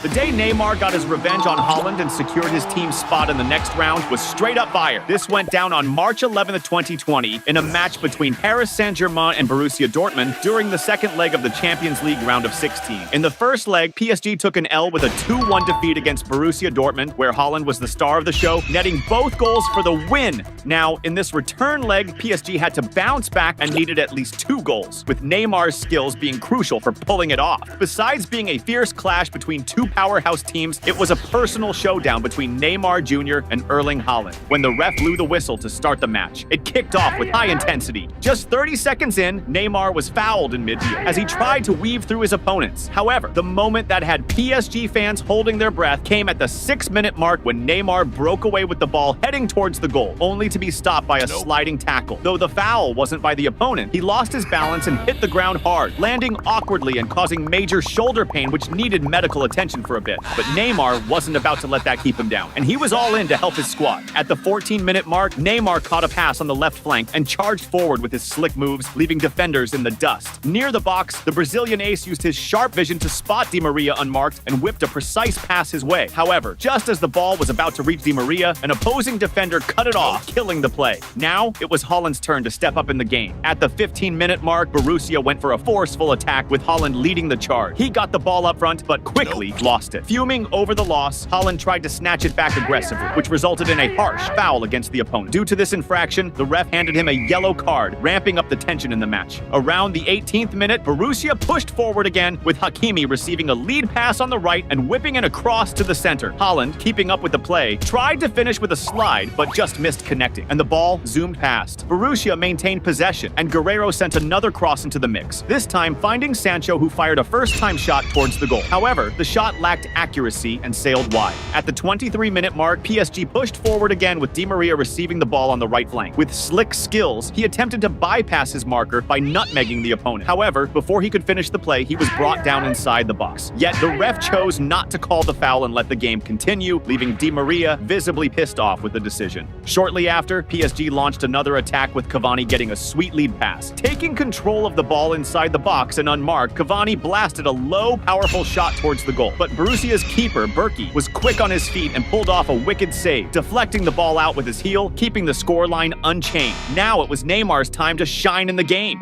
The day Neymar got his revenge on Haaland and secured his team's spot in the next round was straight up fire. This went down on March 11th, 2020 in a match between Paris Saint-Germain and Borussia Dortmund during the second leg of the Champions League round of 16. In the first leg, PSG took an L with a 2-1 defeat against Borussia Dortmund, where Haaland was the star of the show, netting both goals for the win. Now, in this return leg, PSG had to bounce back and needed at least 2 goals, with Neymar's skills being crucial for pulling it off. Besides being a fierce clash between two powerhouse teams, it was a personal showdown between Neymar Jr. and Erling Haaland. When the ref blew the whistle to start the match, it kicked off with high intensity. Just 30 seconds in, Neymar was fouled in midfield as he tried to weave through his opponents. However, the moment that had PSG fans holding their breath came at the 6-minute mark when Neymar broke away with the ball heading towards the goal, only to be stopped by a sliding tackle. Though the foul wasn't by the opponent, he lost his balance and hit the ground hard, landing awkwardly and causing major shoulder pain which needed medical attention for a bit. But Neymar wasn't about to let that keep him down, and he was all in to help his squad. At the 14-minute mark, Neymar caught a pass on the left flank and charged forward with his slick moves, leaving defenders in the dust. Near the box, the Brazilian ace used his sharp vision to spot Di Maria unmarked and whipped a precise pass his way. However, just as the ball was about to reach Di Maria, an opposing defender cut it off, killing the play. Now, it was Haaland's turn to step up in the game. At the 15-minute mark, Borussia went for a forceful attack with Haaland leading the charge. He got the ball up front, but quickly lost it. Fuming over the loss, Haaland tried to snatch it back aggressively, which resulted in a harsh foul against the opponent. Due to this infraction, the ref handed him a yellow card, ramping up the tension in the match. Around the 18th minute, Borussia pushed forward again, with Hakimi receiving a lead pass on the right and whipping in a cross to the center. Haaland, keeping up with the play, tried to finish with a slide, but just missed connecting, and the ball zoomed past. Borussia maintained possession, and Guerreiro sent another cross into the mix, this time finding Sancho, who fired a first-time shot towards the goal. However, the shot lacked accuracy and sailed wide. At the 23-minute mark, PSG pushed forward again with Di Maria receiving the ball on the right flank. With slick skills, he attempted to bypass his marker by nutmegging the opponent. However, before he could finish the play, he was brought down inside the box. Yet the ref chose not to call the foul and let the game continue, leaving Di Maria visibly pissed off with the decision. Shortly after, PSG launched another attack with Cavani getting a sweet lead pass. Taking control of the ball inside the box and unmarked, Cavani blasted a low, powerful shot towards the goal. But Borussia's keeper, Berkey, was quick on his feet and pulled off a wicked save, deflecting the ball out with his heel, keeping the scoreline unchanged. Now it was Neymar's time to shine in the game.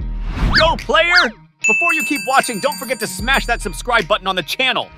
Go, player! Before you keep watching, don't forget to smash that subscribe button on the channel.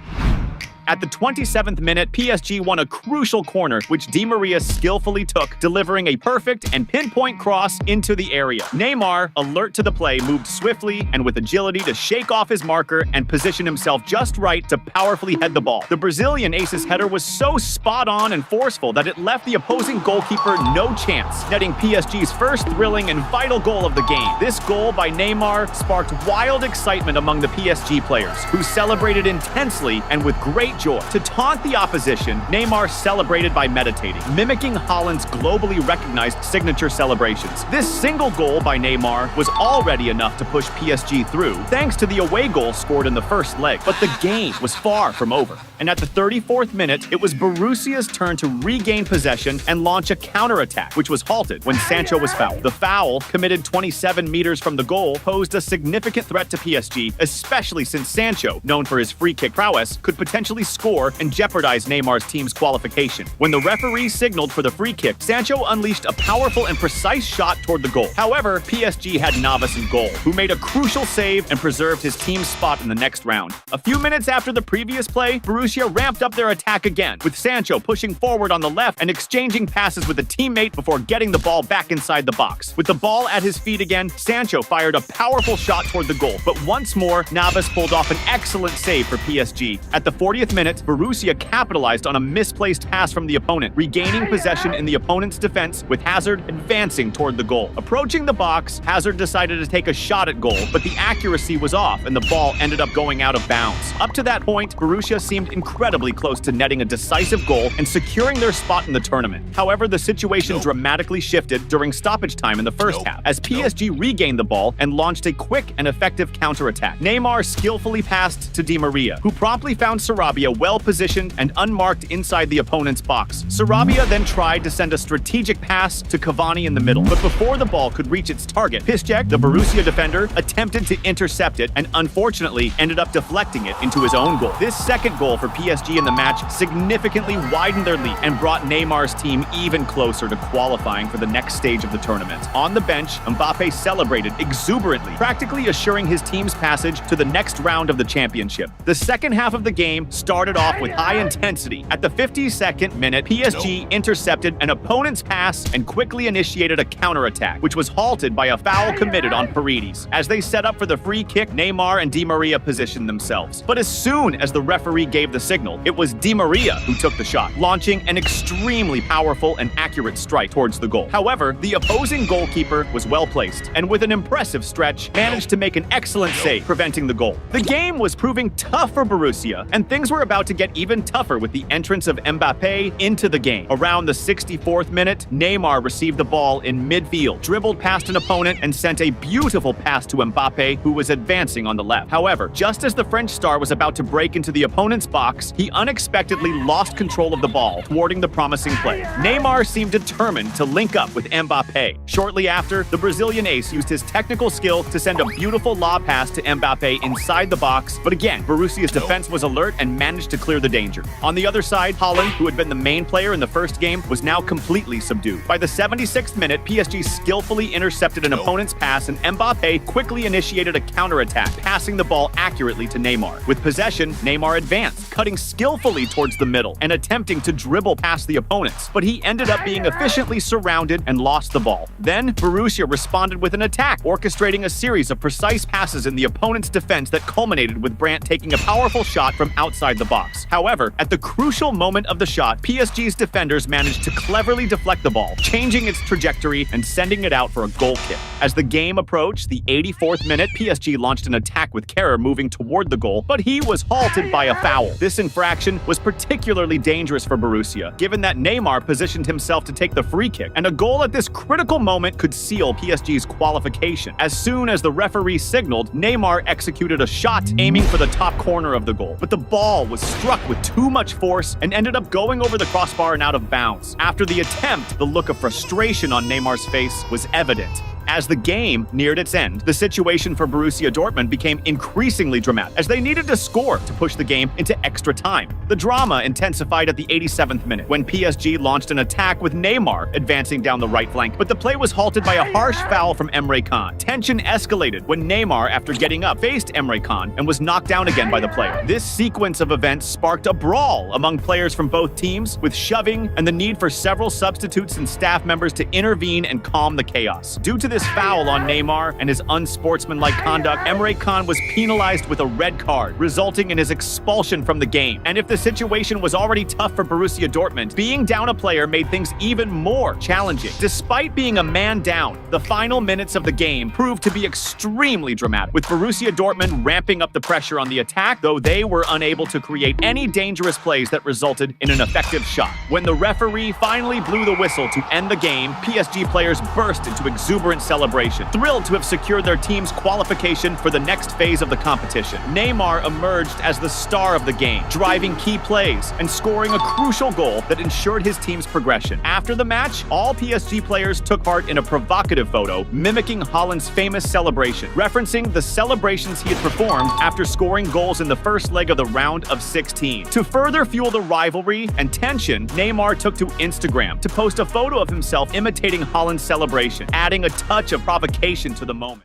At the 27th minute, PSG won a crucial corner, which Di Maria skillfully took, delivering a perfect and pinpoint cross into the area. Neymar, alert to the play, moved swiftly and with agility to shake off his marker and position himself just right to powerfully head the ball. The Brazilian ace's header was so spot on and forceful that it left the opposing goalkeeper no chance, netting PSG's first thrilling and vital goal of the game. This goal by Neymar sparked wild excitement among the PSG players, who celebrated intensely and with great joy. To taunt the opposition, Neymar celebrated by meditating, mimicking Haaland's globally recognized signature celebrations. This single goal by Neymar was already enough to push PSG through, thanks to the away goal scored in the first leg. But the game was far from over. And at the 34th minute, it was Borussia's turn to regain possession and launch a counterattack, which was halted when Sancho was fouled. The foul, committed 27 meters from the goal, posed a significant threat to PSG, especially since Sancho, known for his free kick prowess, could potentially score and jeopardize Neymar's team's qualification. When the referee signaled for the free kick, Sancho unleashed a powerful and precise shot toward the goal. However, PSG had Navas in goal, who made a crucial save and preserved his team's spot in the next round. A few minutes after the previous play, Borussia ramped up their attack again, with Sancho pushing forward on the left and exchanging passes with a teammate before getting the ball back inside the box. With the ball at his feet again, Sancho fired a powerful shot toward the goal, but once more, Navas pulled off an excellent save for PSG. At the 40th minute, Borussia capitalized on a misplaced pass from the opponent, regaining possession in the opponent's defense with Hazard advancing toward the goal. Approaching the box, Hazard decided to take a shot at goal, but the accuracy was off and the ball ended up going out of bounds. Up to that point, Borussia seemed incredibly close to netting a decisive goal and securing their spot in the tournament. However, the situation dramatically shifted during stoppage time in the first half, as PSG regained the ball and launched a quick and effective counterattack. Neymar skillfully passed to Di Maria, who promptly found Sarabia Sarabia well-positioned and unmarked inside the opponent's box. Sarabia then tried to send a strategic pass to Cavani in the middle, but before the ball could reach its target, Piszczek, the Borussia defender, attempted to intercept it and unfortunately ended up deflecting it into his own goal. This second goal for PSG in the match significantly widened their lead and brought Neymar's team even closer to qualifying for the next stage of the tournament. On the bench, Mbappe celebrated exuberantly, practically assuring his team's passage to the next round of the championship. The second half of the game started off with high intensity. At the 52nd minute, PSG intercepted an opponent's pass and quickly initiated a counterattack, which was halted by a foul committed on Paredes. As they set up for the free kick, Neymar and Di Maria positioned themselves. But as soon as the referee gave the signal, it was Di Maria who took the shot, launching an extremely powerful and accurate strike towards the goal. However, the opposing goalkeeper was well placed and with an impressive stretch managed to make an excellent save, preventing the goal. The game was proving tough for Borussia, and things were about to get even tougher with the entrance of Mbappe into the game. Around the 64th minute, Neymar received the ball in midfield, dribbled past an opponent, and sent a beautiful pass to Mbappe, who was advancing on the left. However, just as the French star was about to break into the opponent's box, he unexpectedly lost control of the ball, thwarting the promising play. Neymar seemed determined to link up with Mbappe. Shortly after, the Brazilian ace used his technical skill to send a beautiful lob pass to Mbappe inside the box, but again, Borussia's defense was alert and managed to clear the danger. On the other side, Haaland, who had been the main player in the first game, was now completely subdued. By the 76th minute, PSG skillfully intercepted an opponent's pass and Mbappe quickly initiated a counterattack, passing the ball accurately to Neymar. With possession, Neymar advanced, cutting skillfully towards the middle and attempting to dribble past the opponents, but he ended up being efficiently surrounded and lost the ball. Then, Borussia responded with an attack, orchestrating a series of precise passes in the opponent's defense that culminated with Brandt taking a powerful shot from outside the box. However, at the crucial moment of the shot, PSG's defenders managed to cleverly deflect the ball, changing its trajectory and sending it out for a goal kick. As the game approached the 84th minute, PSG launched an attack with Kehrer moving toward the goal, but he was halted by a foul. This infraction was particularly dangerous for Borussia, given that Neymar positioned himself to take the free kick, and a goal at this critical moment could seal PSG's qualification. As soon as the referee signaled, Neymar executed a shot aiming for the top corner of the goal, but the ball was struck with too much force and ended up going over the crossbar and out of bounds. After the attempt, the look of frustration on Neymar's face was evident. As the game neared its end, the situation for Borussia Dortmund became increasingly dramatic, as they needed to score to push the game into extra time. The drama intensified at the 87th minute, when PSG launched an attack with Neymar advancing down the right flank, but the play was halted by a harsh foul from Emre Can. Tension escalated when Neymar, after getting up, faced Emre Can and was knocked down again by the player. This sequence of events sparked a brawl among players from both teams, with shoving and the need for several substitutes and staff members to intervene and calm the chaos. Due to this foul on Neymar and his unsportsmanlike conduct, Emre Can was penalized with a red card, resulting in his expulsion from the game. And if the situation was already tough for Borussia Dortmund, being down a player made things even more challenging. Despite being a man down, the final minutes of the game proved to be extremely dramatic, with Borussia Dortmund ramping up the pressure on the attack, though they were unable to create any dangerous plays that resulted in an effective shot. When the referee finally blew the whistle to end the game, PSG players burst into exuberant celebration, thrilled to have secured their team's qualification for the next phase of the competition. Neymar emerged as the star of the game, driving key plays and scoring a crucial goal that ensured his team's progression. After the match, all PSG players took part in a provocative photo mimicking Haaland's famous celebration, referencing the celebrations he had performed after scoring goals in the first leg of the round of 16. To further fuel the rivalry and tension, Neymar took to Instagram to post a photo of himself imitating Haaland's celebration, adding a touch of provocation to the moment.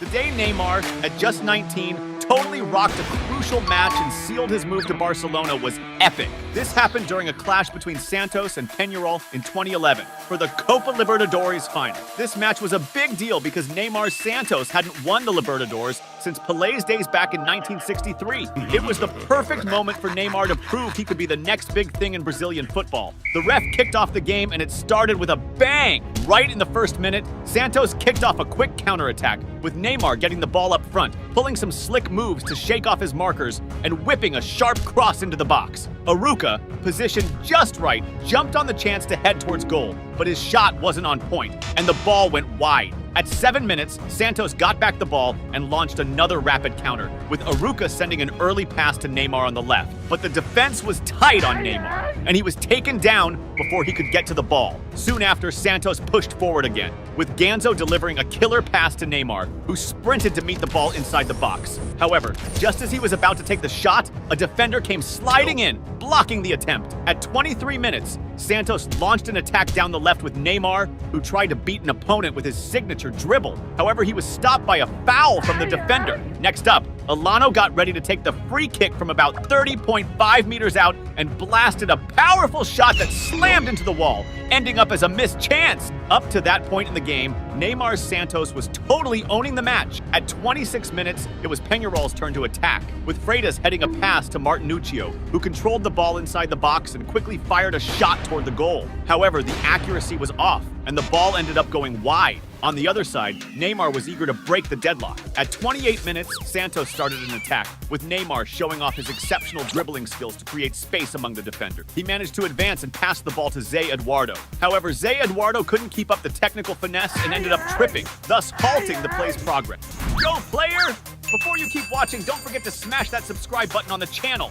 The day Neymar, at just 19, totally rocked a crucial match and sealed his move to Barcelona was epic. This happened during a clash between Santos and Peñarol in 2011 for the Copa Libertadores final. This match was a big deal because Neymar's Santos hadn't won the Libertadores since Pelé's days back in 1963. It was the perfect moment for Neymar to prove he could be the next big thing in Brazilian football. The ref kicked off the game and it started with a bang. Right in the first minute, Santos kicked off a quick counterattack, with Neymar getting the ball up front, pulling some slick moves to shake off his markers, and whipping a sharp cross into the box. Aruca, positioned just right, jumped on the chance to head towards goal, but his shot wasn't on point, and the ball went wide. At 7 minutes, Santos got back the ball and launched another rapid counter, with Aruca sending an early pass to Neymar on the left. But the defense was tight on Neymar, and he was taken down before he could get to the ball. Soon after, Santos pushed forward again, with Ganzo delivering a killer pass to Neymar, who sprinted to meet the ball inside the box. However, just as he was about to take the shot, a defender came sliding in, blocking the attempt. At 23 minutes, Santos launched an attack down the left with Neymar, who tried to beat an opponent with his signature dribble. However, he was stopped by a foul from the defender. Next up, Elano got ready to take the free kick from about 30.5 meters out and blasted a powerful shot that slammed into the wall, ending up as a missed chance. Up to that point in the game, Neymar Santos was totally owning the match. At 26 minutes, it was Peñarol's turn to attack, with Freitas heading a pass to Martinuccio, who controlled the ball inside the box and quickly fired a shot toward the goal. However, the accuracy was off, and the ball ended up going wide. On the other side, Neymar was eager to break the deadlock. At 28 minutes, Santos started an attack, with Neymar showing off his exceptional dribbling skills to create space among the defenders. He managed to advance and pass the ball to Zé Eduardo. However, Zé Eduardo couldn't keep up the technical finesse and ended up tripping, thus halting the play's progress. Go, player! Before you keep watching, don't forget to smash that subscribe button on the channel.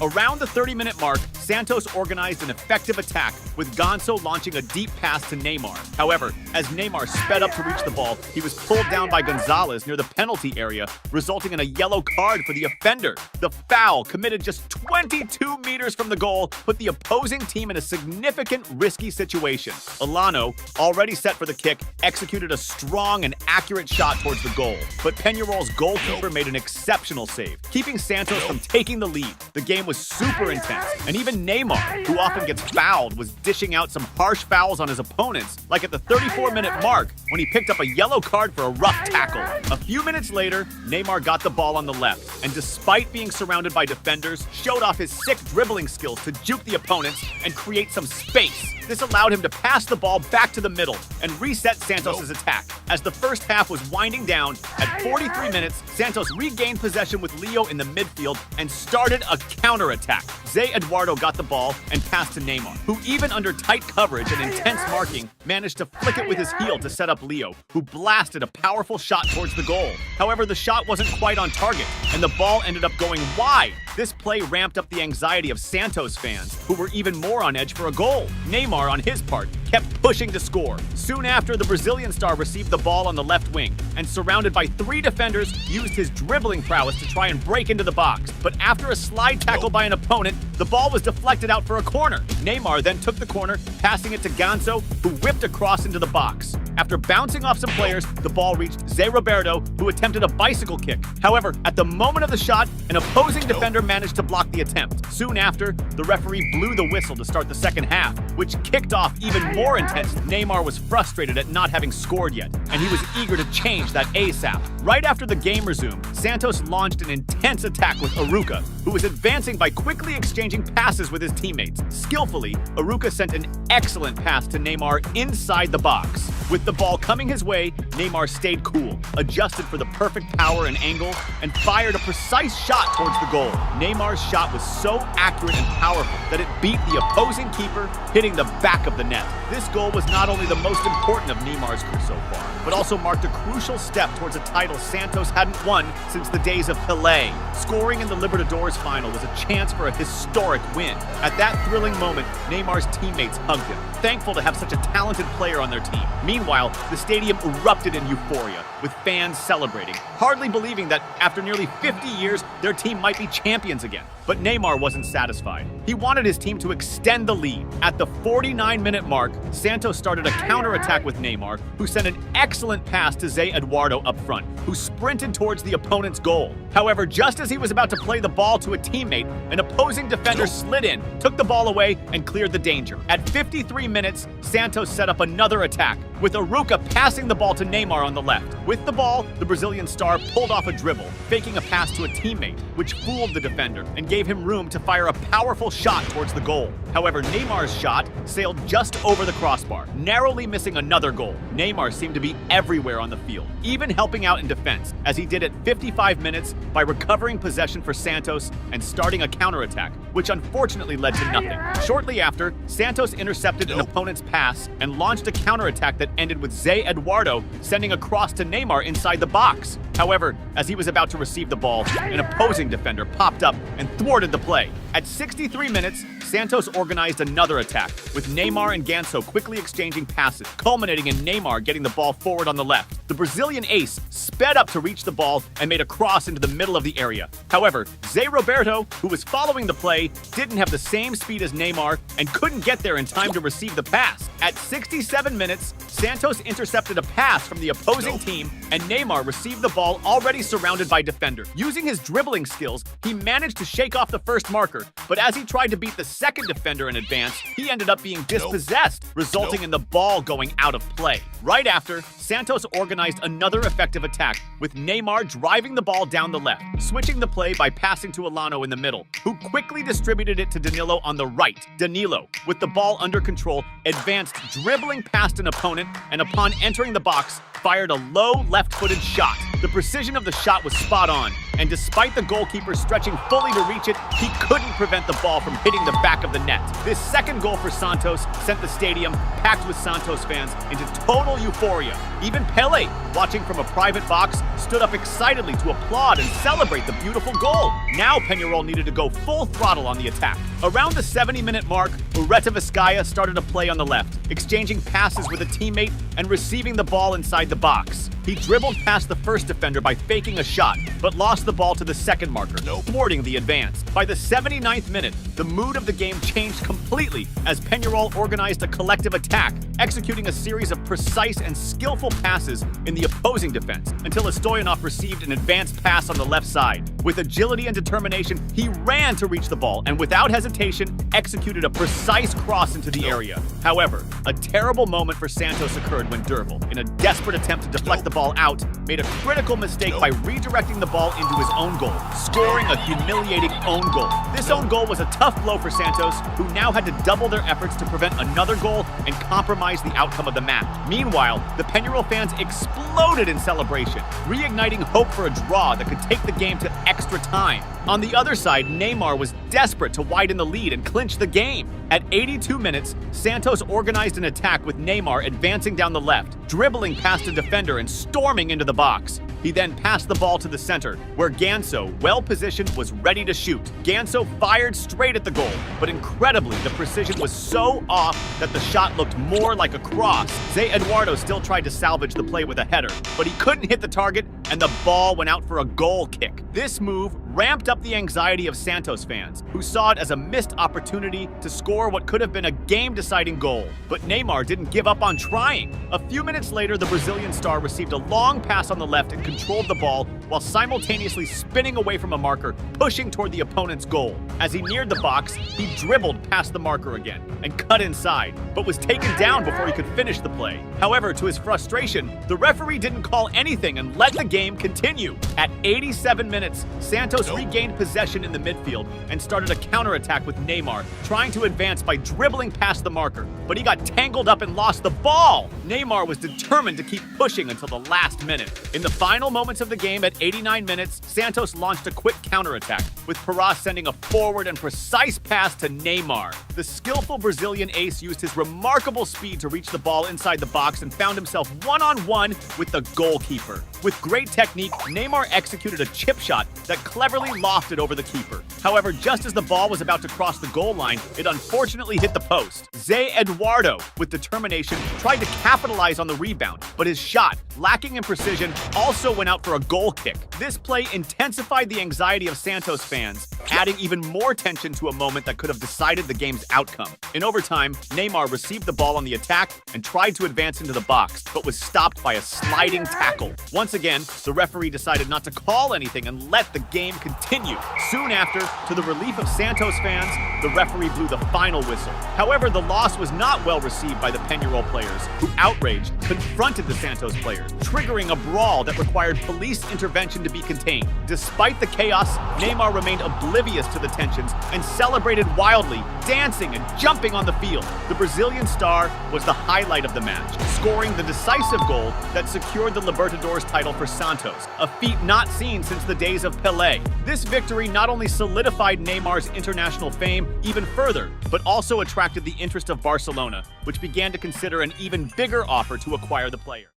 Around the 30-minute mark, Santos organized an effective attack, with Ganso launching a deep pass to Neymar. However, as Neymar sped up to reach the ball, he was pulled down by Gonzalez near the penalty area, resulting in a yellow card for the offender. The foul, committed just 22 meters from the goal, put the opposing team in a significant risky situation. Elano, already set for the kick, executed a strong and accurate shot towards the goal, but Peñarol's goalkeeper made an exceptional save, keeping Santos from taking the lead. The game was super intense, and even Neymar, who often gets fouled, was dishing out some harsh fouls on his opponents, like at the 34-minute mark when he picked up a yellow card for a rough tackle. A few minutes later, Neymar got the ball on the left, and despite being surrounded by defenders, showed off his sick dribbling skills to juke the opponents and create some space. This allowed him to pass the ball back to the middle and reset Santos' attack. As the first half was winding down, at 43 minutes, Santos regained possession with Leo in the midfield and started a counterattack. Zé Eduardo got the ball and passed to Neymar, who even under tight coverage and intense marking, managed to flick it with his heel to set up Leo, who blasted a powerful shot towards the goal. However, the shot wasn't quite on target, and the ball ended up going wide. This play ramped up the anxiety of Santos fans, who were even more on edge for a goal. Neymar, on his part, kept pushing to score. Soon after, the Brazilian star received the ball on the left wing, and surrounded by 3 defenders, used his dribbling prowess to try and break into the box. But after a slide tackle by an opponent, the ball was deflected out for a corner. Neymar then took the corner, passing it to Ganso, who whipped across into the box. After bouncing off some players, the ball reached Zé Roberto, who attempted a bicycle kick. However, at the moment of the shot, an opposing defender managed to block the attempt. Soon after, the referee blew the whistle to start the second half, which kicked off even more intense. Neymar was frustrated at not having scored yet, and he was eager to change that ASAP. Right after the game resumed, Santos launched an intense attack with Aruca, who was advancing by quickly exchanging passes with his teammates. Skillfully, Aruca sent an excellent pass to Neymar inside the box. With the ball coming his way, Neymar stayed cool, adjusted for the perfect power and angle, and fired a precise shot towards the goal. Neymar's shot was so accurate and powerful that it beat the opposing keeper, hitting the back of the net. This goal was not only the most important of Neymar's career so far, but also marked a crucial step towards a title Santos hadn't won since the days of Pelé. Scoring in the Libertadores final was a chance for a historic win. At that thrilling moment, Neymar's teammates hugged him, thankful to have such a talented player on their team. Meanwhile, the stadium erupted in euphoria, with fans celebrating, hardly believing that after nearly 50 years, their team might be champions again. But Neymar wasn't satisfied. He wanted his team to extend the lead. At the 49-minute mark, Santos started a counterattack with Neymar, who sent an excellent pass to Zé Eduardo up front, who sprinted towards the opponent's goal. However, just as he was about to play the ball to a teammate, an opposing defender slid in, took the ball away, and cleared the danger. At 53 minutes, Santos set up another attack, with Aruca passing the ball to Neymar on the left. With the ball, the Brazilian star pulled off a dribble, faking a pass to a teammate, which fooled the defender and gave him room to fire a powerful shot towards the goal. However, Neymar's shot sailed just over the crossbar, narrowly missing another goal. Neymar seemed to be everywhere on the field, even helping out in defense, as he did at 55 minutes by recovering possession for Santos and starting a counterattack, which unfortunately led to nothing. Shortly after, Santos intercepted an opponent's pass and launched a counterattack that ended with Zé Eduardo sending a cross to Neymar inside the box. However, as he was about to receive the ball, an opposing defender popped up and thwarted the play. At 63 minutes, Santos organized another attack, with Neymar and Ganso quickly exchanging passes, culminating in Neymar getting the ball forward on the left. The Brazilian ace sped up to reach the ball and made a cross into the middle of the area. However, Zé Roberto, who was following the play, didn't have the same speed as Neymar and couldn't get there in time to receive the pass. At 67 minutes, Santos intercepted a pass from the opposing team, and Neymar received the ball already surrounded by defenders. Using his dribbling skills, he managed to shake off the first marker, but as he tried to beat the second defender in advance, he ended up being dispossessed, resulting in the ball going out of play. Right after, Santos organized another effective attack, with Neymar driving the ball down the left, switching the play by passing to Elano in the middle, who quickly distributed it to Danilo on the right. Danilo, with the ball under control, advanced dribbling past an opponent, and upon entering the box, fired a low left-footed shot. The precision of the shot was spot on, and despite the goalkeeper stretching fully to reach it, he couldn't prevent the ball from hitting the back of the net. This second goal for Santos sent the stadium, packed with Santos fans, into total euphoria. Even Pele, watching from a private box, stood up excitedly to applaud and celebrate the beautiful goal. Now Peñarol needed to go full throttle on the attack. Around the 70-minute mark, Ureta Vizcaya started a play on the left, exchanging passes with a teammate and receiving the ball inside the box. He dribbled past the first defender by faking a shot, but lost the ball to the second marker, thwarting the advance. By the 79th minute, the mood of the game changed completely as Peñarol organized a collective attack, executing a series of precise and skillful passes in the opposing defense until Stoyanov received an advanced pass on the left side. With agility and determination, he ran to reach the ball and without hesitation executed a precise cross into the area. However, a terrible moment for Santos occurred when Derval, in a desperate attempt to deflect the ball out, made a critical mistake by redirecting the ball into his own goal, scoring a humiliating own goal. This own goal was a tough blow for Santos, who now had to double their efforts to prevent another goal and compromise the outcome of the match. Meanwhile, the Peñarol fans exploded in celebration, reigniting hope for a draw that could take the game to extra time. On the other side, Neymar was desperate to widen the lead and clinch the game. At 82 minutes, Santos organized an attack with Neymar advancing down the left, dribbling past a defender and storming into the box. He then passed the ball to the center, where Ganso, well-positioned, was ready to shoot. Ganso fired straight at the goal, but incredibly, the precision was so off that the shot looked more like a cross. Zé Eduardo still tried to salvage the play with a header, but he couldn't hit the target, and the ball went out for a goal kick. This move ramped up the anxiety of Santos fans, who saw it as a missed opportunity to score what could have been a game-deciding goal. But Neymar didn't give up on trying. A few minutes later, the Brazilian star received a long pass on the left and controlled the ball while simultaneously spinning away from a marker, pushing toward the opponent's goal. As he neared the box, he dribbled past the marker again and cut inside, but was taken down before he could finish the play. However, to his frustration, the referee didn't call anything and let the game continue. At 87 minutes, Santos regained possession in the midfield and started a counterattack with Neymar, trying to advance by dribbling past the marker, but he got tangled up and lost the ball. Neymar was determined to keep pushing until the last minute. In the final moments of the game at 89 minutes, Santos launched a quick counterattack, with Paras sending a forward and precise pass to Neymar. The skillful Brazilian ace used his remarkable speed to reach the ball inside the box and found himself one-on-one with the goalkeeper. With great technique, Neymar executed a chip shot that cleverly lofted over the keeper. However, just as the ball was about to cross the goal line, it unfortunately hit the post. Zé Eduardo, with determination, tried to capitalize on the rebound, but his shot, lacking in precision, also went out for a goal kick. This play intensified the anxiety of Santos fans, adding even more tension to a moment that could have decided the game's outcome. In overtime, Neymar received the ball on the attack and tried to advance into the box, but was stopped by a sliding tackle. Once again, the referee decided not to call anything and let the game continue. Soon after, to the relief of Santos fans, the referee blew the final whistle. However, the loss was not well received by the Peñarol players, who, outraged, confronted the Santos players, triggering a brawl that required police intervention to be contained. Despite the chaos, Neymar remained oblivious to the tensions and celebrated wildly, dancing and jumping on the field. The Brazilian star was the highlight of the match, scoring the decisive goal that secured the Libertadores title for Santos, a feat not seen since the days of Pelé. This victory not only solidified Neymar's international fame even further, but also attracted the interest of Barcelona, which began to consider an even bigger offer to acquire the player.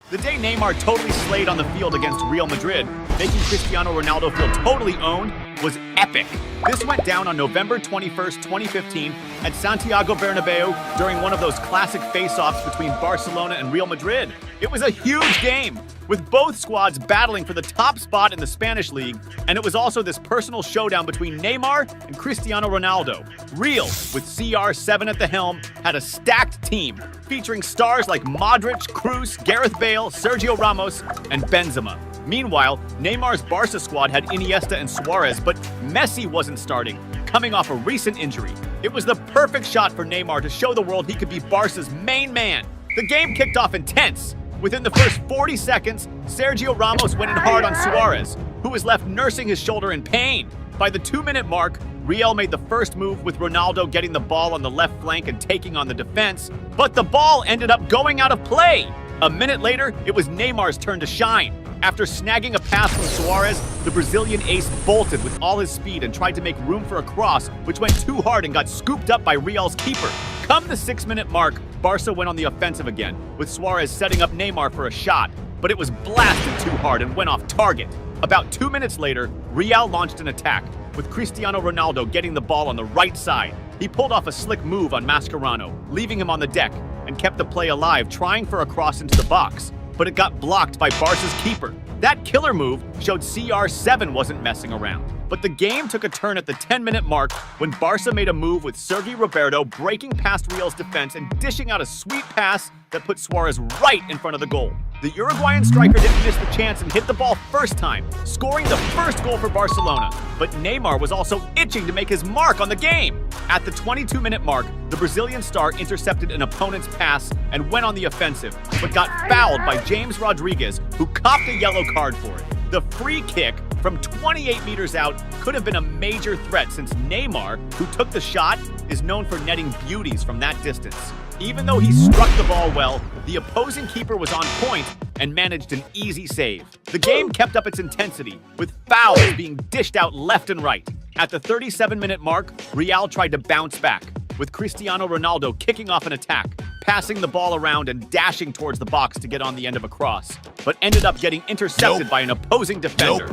The day Neymar totally slayed on the field against Real Madrid, making Cristiano Ronaldo feel totally owned, was epic. This went down on November 21st, 2015 at Santiago Bernabeu during one of those classic face-offs between Barcelona and Real Madrid. It was a huge game, with both squads battling for the top spot in the Spanish league, and it was also this personal showdown between Neymar and Cristiano Ronaldo. Real, with CR7 at the helm, had a stacked team, featuring stars like Modric, Kroos, Gareth Bale, Sergio Ramos, and Benzema. Meanwhile, Neymar's Barca squad had Iniesta and Suarez, but Messi wasn't starting, coming off a recent injury. It was the perfect shot for Neymar to show the world he could be Barca's main man. The game kicked off intense. Within the first 40 seconds, Sergio Ramos went in hard on Suarez, who was left nursing his shoulder in pain. By the 2-minute mark, Real made the first move, with Ronaldo getting the ball on the left flank and taking on the defense, but the ball ended up going out of play. A minute later, it was Neymar's turn to shine. After snagging a pass from Suarez, the Brazilian ace bolted with all his speed and tried to make room for a cross, which went too hard and got scooped up by Real's keeper. Come the 6-minute mark, Barca went on the offensive again, with Suarez setting up Neymar for a shot, but it was blasted too hard and went off target. About 2 minutes later, Real launched an attack, with Cristiano Ronaldo getting the ball on the right side. He pulled off a slick move on Mascherano, leaving him on the deck, and kept the play alive, trying for a cross into the box, but it got blocked by Barca's keeper. That killer move showed CR7 wasn't messing around. But the game took a turn at the 10-minute mark when Barca made a move, with Sergi Roberto breaking past Real's defense and dishing out a sweet pass that put Suarez right in front of the goal. The Uruguayan striker didn't miss the chance and hit the ball first time, scoring the first goal for Barcelona. But Neymar was also itching to make his mark on the game. At the 22-minute mark, the Brazilian star intercepted an opponent's pass and went on the offensive, but got fouled by James Rodriguez, who copped a yellow card for it. The free kick from 28 meters out could have been a major threat, since Neymar, who took the shot, is known for netting beauties from that distance. Even though he struck the ball well, the opposing keeper was on point and managed an easy save. The game kept up its intensity, with fouls being dished out left and right. At the 37-minute mark, Real tried to bounce back, with Cristiano Ronaldo kicking off an attack, passing the ball around and dashing towards the box to get on the end of a cross, but ended up getting intercepted by an opposing defender.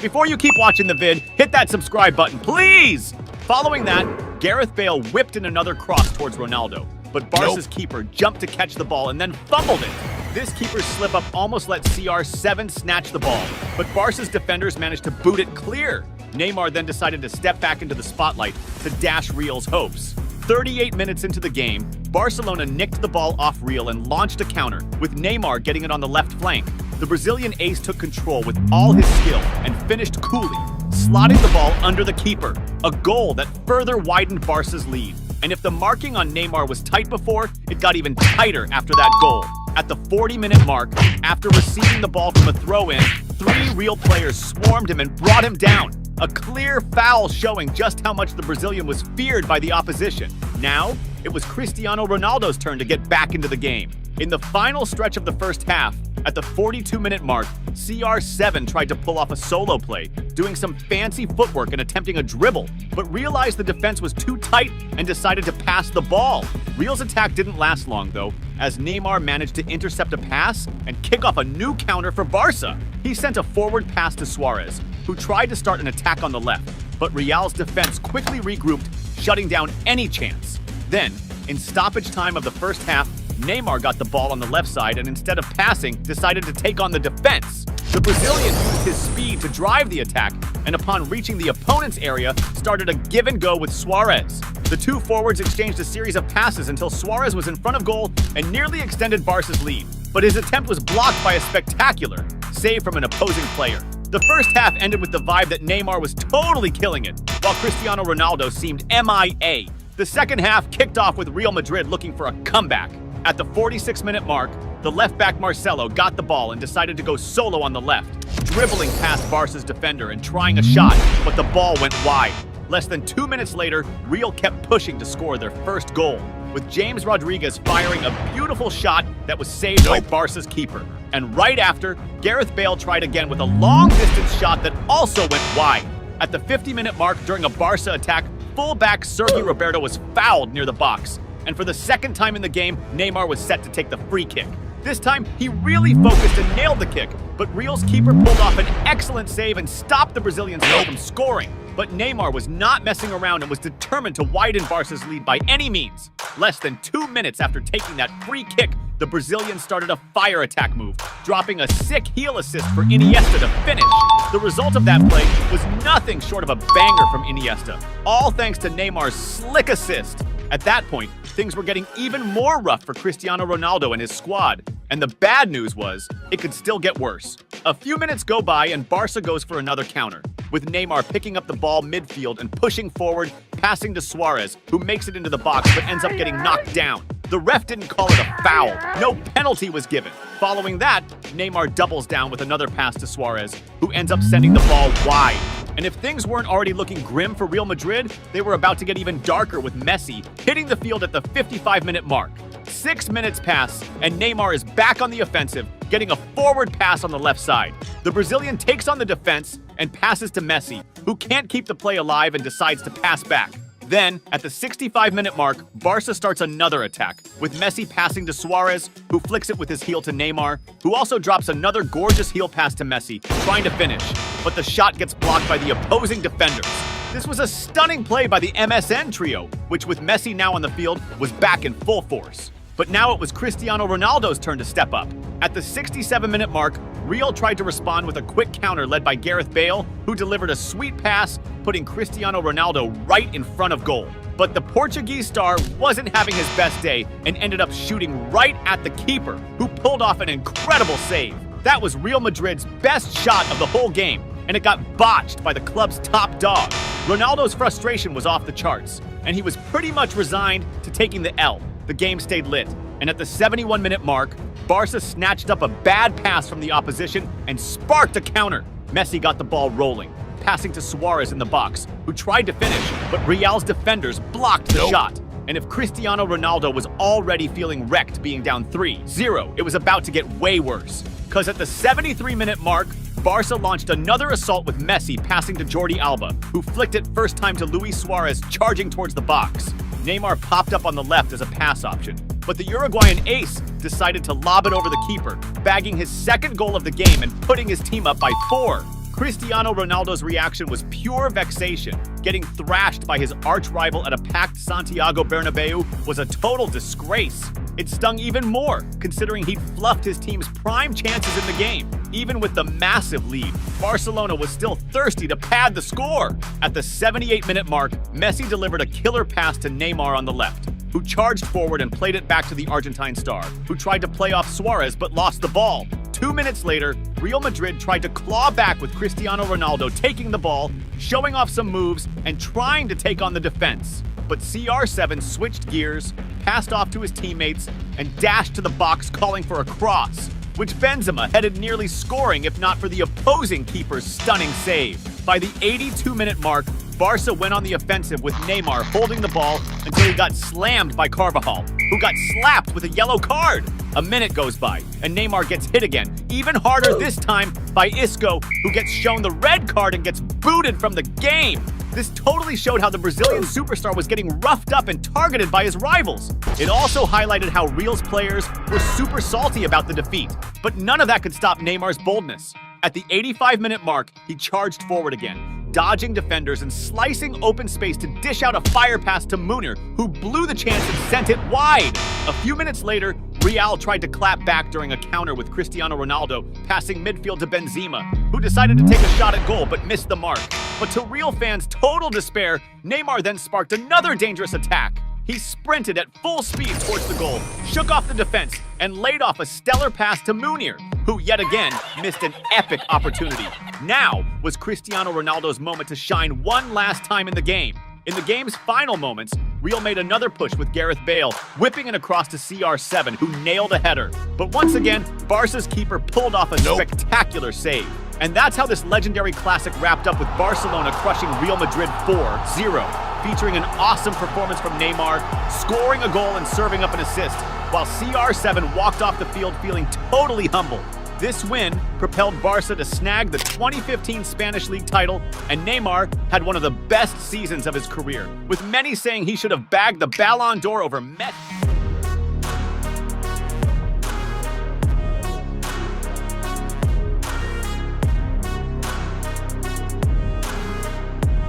Before you keep watching the vid, hit that subscribe button, please! Following that, Gareth Bale whipped in another cross towards Ronaldo, but Barca's keeper jumped to catch the ball and then fumbled it. This keeper's slip-up almost let CR7 snatch the ball, but Barca's defenders managed to boot it clear. Neymar then decided to step back into the spotlight to dash Real's hopes. 38 minutes into the game, Barcelona nicked the ball off Real and launched a counter, with Neymar getting it on the left flank. The Brazilian ace took control with all his skill and finished coolly, slotting the ball under the keeper, a goal that further widened Barca's lead. And if the marking on Neymar was tight before, it got even tighter after that goal. At the 40-minute mark, after receiving the ball from a throw-in, 3 Real players swarmed him and brought him down. A clear foul showing just how much the Brazilian was feared by the opposition. Now, it was Cristiano Ronaldo's turn to get back into the game. In the final stretch of the first half, at the 42-minute mark, CR7 tried to pull off a solo play, doing some fancy footwork and attempting a dribble, but realized the defense was too tight and decided to pass the ball. Real's attack didn't last long, though, as Neymar managed to intercept a pass and kick off a new counter for Barca. He sent a forward pass to Suarez, who tried to start an attack on the left, but Real's defense quickly regrouped, shutting down any chance. Then, in stoppage time of the first half, Neymar got the ball on the left side and, instead of passing, decided to take on the defense. The Brazilian used his speed to drive the attack, and upon reaching the opponent's area, started a give and go with Suarez. The two forwards exchanged a series of passes until Suarez was in front of goal and nearly extended Barca's lead. but his attempt was blocked by a spectacular save from an opposing player. The first half ended with the vibe that Neymar was totally killing it, while Cristiano Ronaldo seemed MIA. The second half kicked off with Real Madrid looking for a comeback. At the 46-minute mark, the left-back Marcelo got the ball and decided to go solo on the left, dribbling past Barca's defender and trying a shot, but the ball went wide. Less than 2 minutes later, Real kept pushing to score their first goal, with James Rodriguez firing a beautiful shot that was saved by Barca's keeper. And right after, Gareth Bale tried again with a long-distance shot that also went wide. At the 50-minute mark during a Barca attack, fullback Sergi Roberto was fouled near the box. And for the second time in the game, Neymar was set to take the free kick. This time, he really focused and nailed the kick, but Real's keeper pulled off an excellent save and stopped the Brazilian star from scoring. But Neymar was not messing around and was determined to widen Barca's lead by any means. Less than 2 minutes after taking that free kick, the Brazilian started a fire attack move, dropping a sick heel assist for Iniesta to finish. The result of that play was nothing short of a banger from Iniesta, all thanks to Neymar's slick assist. At that point, things were getting even more rough for Cristiano Ronaldo and his squad. And the bad news was, it could still get worse. A few minutes go by and Barca goes for another counter, with Neymar picking up the ball midfield and pushing forward, passing to Suarez, who makes it into the box but ends up getting knocked down. The ref didn't call it a foul. No penalty was given. Following that, Neymar doubles down with another pass to Suarez, who ends up sending the ball wide. And if things weren't already looking grim for Real Madrid, they were about to get even darker with Messi hitting the field at the 55-minute mark. 6 minutes pass, and Neymar is back on the offensive, getting a forward pass on the left side. The Brazilian takes on the defense and passes to Messi, who can't keep the play alive and decides to pass back. Then, at the 65-minute mark, Barca starts another attack, with Messi passing to Suarez, who flicks it with his heel to Neymar, who also drops another gorgeous heel pass to Messi, trying to finish, but the shot gets blocked by the opposing defenders. This was a stunning play by the MSN trio, which with Messi now on the field, was back in full force. But now it was Cristiano Ronaldo's turn to step up. At the 67-minute mark, Real tried to respond with a quick counter led by Gareth Bale, who delivered a sweet pass, putting Cristiano Ronaldo right in front of goal. But the Portuguese star wasn't having his best day and ended up shooting right at the keeper, who pulled off an incredible save. That was Real Madrid's best shot of the whole game, and it got botched by the club's top dog. Ronaldo's frustration was off the charts, and he was pretty much resigned to taking the L. The game stayed lit, and at the 71-minute mark, Barca snatched up a bad pass from the opposition and sparked a counter. Messi got the ball rolling, passing to Suarez in the box, who tried to finish, but Real's defenders blocked the shot. And if Cristiano Ronaldo was already feeling wrecked being down 3-0, it was about to get way worse. Because at the 73-minute mark, Barca launched another assault with Messi passing to Jordi Alba, who flicked it first time to Luis Suarez charging towards the box. Neymar popped up on the left as a pass option, but the Uruguayan ace decided to lob it over the keeper, bagging his second goal of the game and putting his team up by 4. Cristiano Ronaldo's reaction was pure vexation. Getting thrashed by his arch-rival at a packed Santiago Bernabeu was a total disgrace. It stung even more, considering he'd fluffed his team's prime chances in the game. Even with the massive lead, Barcelona was still thirsty to pad the score. At the 78-minute mark, Messi delivered a killer pass to Neymar on the left, who charged forward and played it back to the Argentine star, who tried to play off Suarez but lost the ball. 2 minutes later, Real Madrid tried to claw back with Cristiano Ronaldo taking the ball, showing off some moves, and trying to take on the defense. But CR7 switched gears, passed off to his teammates, and dashed to the box calling for a cross, which Benzema headed nearly scoring if not for the opposing keeper's stunning save. By the 82-minute mark, Barca went on the offensive with Neymar holding the ball until he got slammed by Carvajal, who got slapped with a yellow card. A minute goes by, and Neymar gets hit again, even harder this time by Isco, who gets shown the red card and gets booted from the game. This totally showed how the Brazilian superstar was getting roughed up and targeted by his rivals. It also highlighted how Real's players were super salty about the defeat, but none of that could stop Neymar's boldness. At the 85-minute mark, he charged forward again, dodging defenders and slicing open space to dish out a fire pass to Munir, who blew the chance and sent it wide. A few minutes later, Real tried to clap back during a counter with Cristiano Ronaldo passing midfield to Benzema, who decided to take a shot at goal but missed the mark. But to Real fans' total despair, Neymar then sparked another dangerous attack. He sprinted at full speed towards the goal, shook off the defense, and laid off a stellar pass to Munir, who yet again missed an epic opportunity. Now was Cristiano Ronaldo's moment to shine one last time in the game. In the game's final moments, Real made another push with Gareth Bale, whipping it across to CR7, who nailed a header. But once again, Barca's keeper pulled off a spectacular save. And that's how this legendary classic wrapped up with Barcelona crushing Real Madrid 4-0, featuring an awesome performance from Neymar, scoring a goal and serving up an assist, while CR7 walked off the field feeling totally humble. This win propelled Barca to snag the 2015 Spanish League title, and Neymar had one of the best seasons of his career, with many saying he should have bagged the Ballon d'Or over Messi.